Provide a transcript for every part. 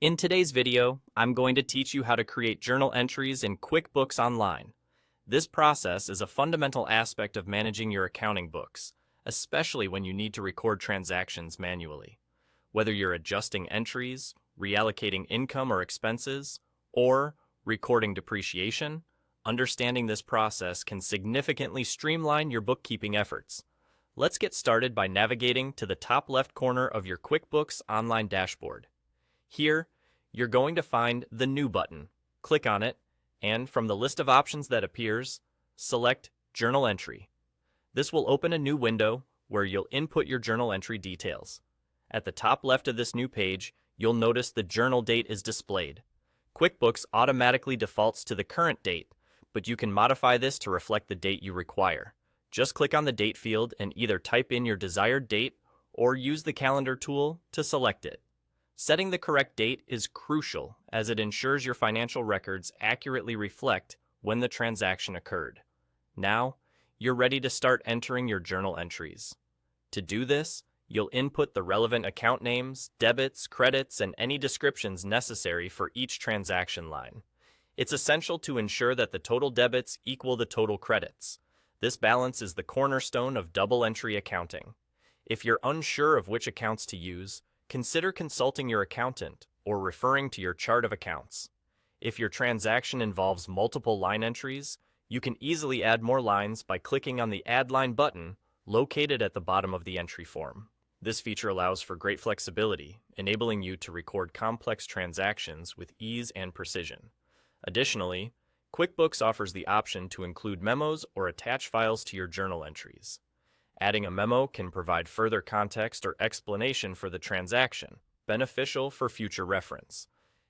In today's video, I'm going to teach you how to create journal entries in QuickBooks Online. This process is a fundamental aspect of managing your accounting books, especially when you need to record transactions manually. Whether you're adjusting entries, reallocating income or expenses, or recording depreciation, understanding this process can significantly streamline your bookkeeping efforts. Let's get started by navigating to the top left corner of your QuickBooks Online dashboard. Here, you're going to find the New button. Click on it, and from the list of options that appears, select Journal Entry. This will open a new window where you'll input your journal entry details. At the top left of this new page, you'll notice the journal date is displayed. QuickBooks automatically defaults to the current date, but you can modify this to reflect the date you require. Just click on the date field and either type in your desired date or use the calendar tool to select it. Setting the correct date is crucial as it ensures your financial records accurately reflect when the transaction occurred. Now, you're ready to start entering your journal entries. To do this, you'll input the relevant account names, debits, credits, and any descriptions necessary for each transaction line. It's essential to ensure that the total debits equal the total credits. This balance is the cornerstone of double entry accounting. If you're unsure of which accounts to use, consider consulting your accountant or referring to your chart of accounts. If your transaction involves multiple line entries, you can easily add more lines by clicking on the Add Line button located at the bottom of the entry form. This feature allows for great flexibility, enabling you to record complex transactions with ease and precision. Additionally, QuickBooks offers the option to include memos or attach files to your journal entries. Adding a memo can provide further context or explanation for the transaction, beneficial for future reference.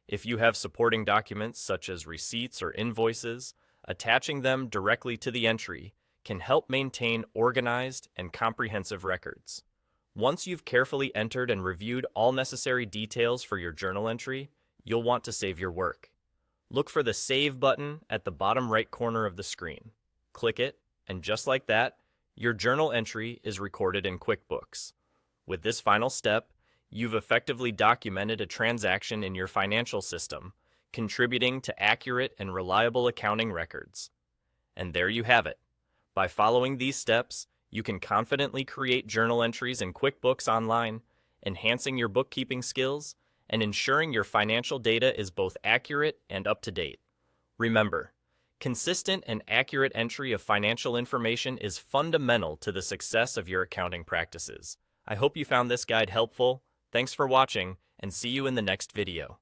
If you have supporting documents such as receipts or invoices, attaching them directly to the entry can help maintain organized and comprehensive records. Once you've carefully entered and reviewed all necessary details for your journal entry, you'll want to save your work. Look for the Save button at the bottom right corner of the screen. Click it, and just like that, your journal entry is recorded in QuickBooks. With this final step, you've effectively documented a transaction in your financial system, contributing to accurate and reliable accounting records. And there you have it. By following these steps, you can confidently create journal entries in QuickBooks Online, enhancing your bookkeeping skills and ensuring your financial data is both accurate and up to date. Remember, consistent and accurate entry of financial information is fundamental to the success of your accounting practices. I hope you found this guide helpful. Thanks for watching, and see you in the next video.